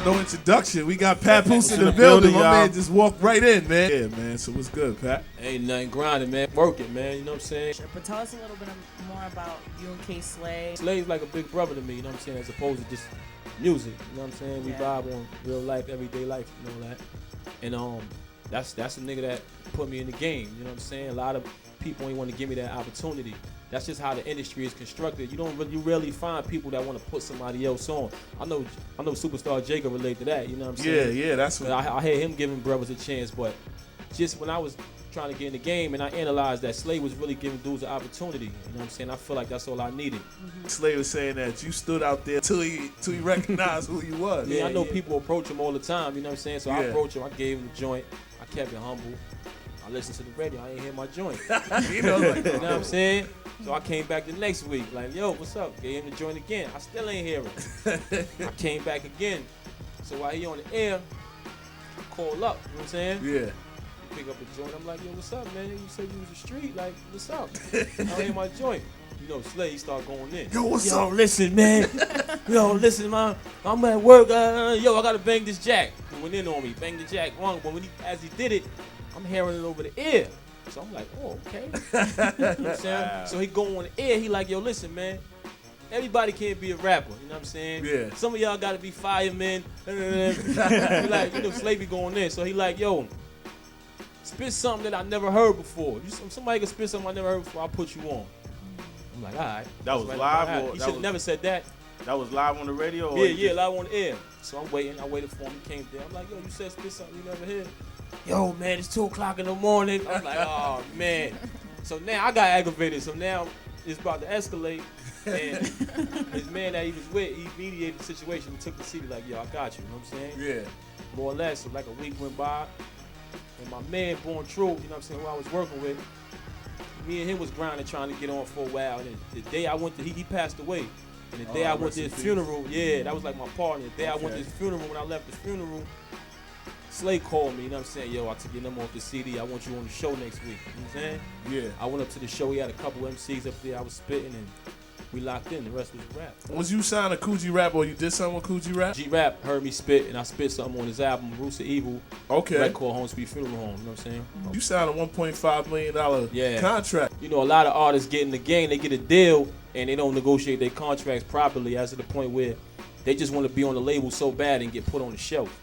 no introduction. We got Papoose in the building. My man just walked right in, man. Yeah, man. So what's good, Pat? Ain't nothing grinding, man. Working, man. You know what I'm saying? But tell us a little bit more about you and K Slay. Slay's like a big brother to me, you know what I'm saying, as opposed to just music. You know what I'm saying? We vibe on real life, everyday life, you know that. And that's a nigga that put me in the game. You know what I'm saying? A lot of people ain't want to give me that opportunity. That's just how the industry is constructed. You rarely find people that want to put somebody else on. I know Superstar Jay can relate to that. You know what I'm saying? Yeah, that's what I had him giving brothers a chance, but just when I was trying to get in the game and I analyzed that Slay was really giving dudes an opportunity. You know what I'm saying? I feel like that's all I needed. Slay was saying that you stood out there till he recognized who you was. Yeah, I know people approach him all the time. You know what I'm saying? So I approached him. I gave him the joint. I kept it humble. I listened to the radio. I ain't hear my joint. You know what I'm saying? So I came back the next week, like, yo, what's up? Gave him the joint again. I still ain't hear it. I came back again. So while he on the air, I call up, you know what I'm saying? Yeah. Pick up a joint. I'm like, yo, what's up, man? You said you was the street. Like, what's up? I don't hear my joint. You know, Slay, he start going in. Yo, what's up? Listen, man. Yo, listen, man. I'm at work. Yo, I got to bang this jack. He went in on me. Bang the jack wrong. But as he did it, I'm hearing it over the ear. So I'm like, oh, okay. You know what I'm saying? Wow. So he go on the air. He like, yo, listen, man. Everybody can't be a rapper. You know what I'm saying? Yeah. Some of y'all got to be firemen. Like, you know, Slay be going in. So he like, yo, spit something that I never heard before. Somebody can spit something I never heard before, I'll put you on. I'm like, all right. That was live? He should have never said that. That was live on the radio? Or Yeah, live on the air. So I'm waiting. I waited for him. He came there. I'm like, yo, you said spit something you never heard. Yo, man, it's 2 o'clock in the morning. I'm like, oh, man. So now I got aggravated. So now it's about to escalate. And his man that he was with, he mediated the situation. He took the seat like, yo, I got you. You know what I'm saying? Yeah. More or less. So like a week went by. And my man, Born True, you know what I'm saying, who I was working with, me and him was grinding trying to get on for a while. And the day I went to, he passed away. And the day I went to his funeral, that was like my partner. The day I went to his funeral, when I left the funeral, Slay called me, you know what I'm saying? Yo, I took your number off the CD. I want you on the show next week. You know what I'm saying? Yeah. I went up to the show. He had a couple MCs up there. I was spitting, and we locked in. The rest was rap. Was you signed a Coogee Rap or you did something with Coogee Rap? G-Rap heard me spit, and I spit something on his album, Roots of Evil. Okay. Record called Home Sweet Funeral Home. You know what I'm saying? You signed a $1.5 million contract. You know, a lot of artists get in the game. They get a deal, and they don't negotiate their contracts properly, as to the point where they just want to be on the label so bad and get put on the shelf.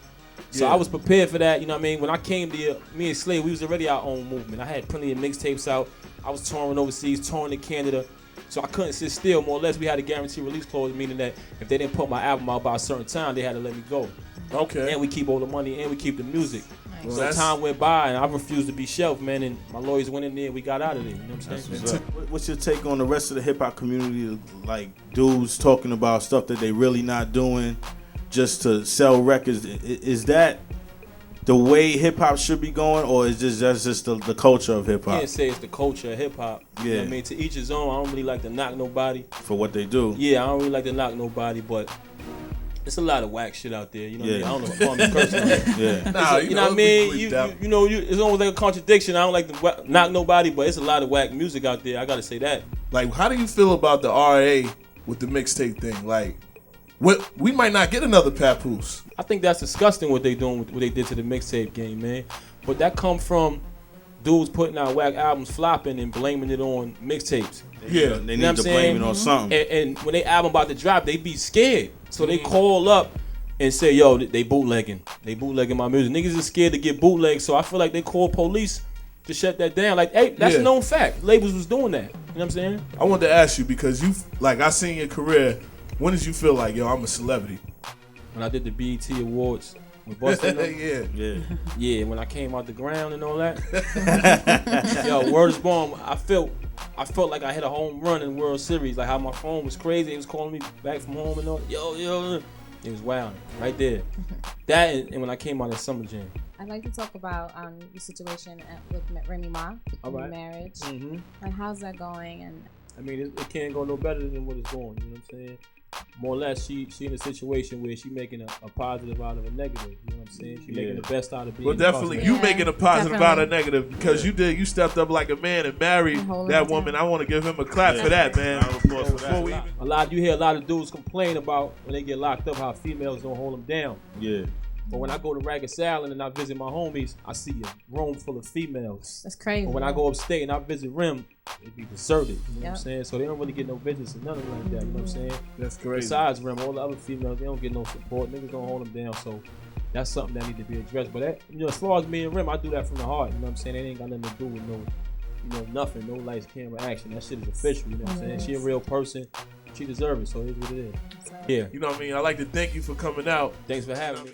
So I was prepared for that, you know what I mean? When I came there, me and Slay, we was already our own movement. I had plenty of mixtapes out. I was touring overseas, touring in Canada. So I couldn't sit still. More or less, we had a guarantee release clause, meaning that if they didn't put my album out by a certain time, they had to let me go. Okay. And we keep all the money, and we keep the music. Nice. So time went by, and I refused to be shelved, man, and my lawyers went in there, and we got out of there, you know what I'm saying? What's your take on the rest of the hip-hop community, like dudes talking about stuff that they really not doing just to sell records? Is that the way hip-hop should be going, or is that's just the culture of hip-hop? I can't say it's the culture of hip-hop. Yeah. You know what I mean? To each his own. I don't really like to knock nobody. For what they do. Yeah, I don't really like to knock nobody, but it's a lot of whack shit out there. You know what I mean? I don't know if I'm cursing. Yeah. Nah, you know what I mean? You know, it's almost like a contradiction. I don't like to knock nobody, but it's a lot of whack music out there. I got to say that. Like, how do you feel about the RA with the mixtape thing? Like, we might not get another Papoose. I think that's disgusting what they doing, what they did to the mixtape game, man. But that come from dudes putting out whack albums, flopping, and blaming it on mixtapes. Yeah, they need to blame it on something. And when they album about to drop, they be scared. So they call up and say, yo, they bootlegging. They bootlegging my music. Niggas is scared to get bootlegged, so I feel like they call police to shut that down. Like, hey, that's a known fact. Labels was doing that. You know what I'm saying? I wanted to ask you, because I seen your career. When did you feel like, yo, I'm a celebrity? When I did the BET Awards with Boston. Yeah, when I came out the ground and all that. Yo, word is born. I felt like I hit a home run in World Series. Like how my phone was crazy. It was calling me back from home and all. Yo. It was wild. Right there. That and when I came out of Summer Jam. I'd like to talk about your situation with Remy Ma, your marriage. Mm-hmm. And how's that going? And I mean, it can't go no better than what it's going. You know what I'm saying? more or less, she in a situation where she making a positive out of a negative. You know what I'm saying? She making the best out of being. Well, definitely, you making a positive out of negative because you stepped up like a man and married that woman. I want to give him a clap for that, man. You hear a lot of dudes complain about when they get locked up how females don't hold them down. Yeah. But when I go to Ragged Salad and I visit my homies, I see a room full of females. That's crazy. But when I go upstate and I visit Rim, it be deserted. You know what I'm saying? So they don't really get no visits or nothing like that. You know what I'm saying? That's crazy. Besides Rim, all the other females, they don't get no support. Niggas don't hold them down. So that's something that need to be addressed. But that, as far as me and Rim, I do that from the heart. You know what I'm saying? It ain't got nothing to do with nothing, no lights, camera, action. That shit is official. You know what I'm saying? She a real person. She deserves it. So it is what it is. Yeah. You know what I mean? I'd like to thank you for coming out. Thanks for having me.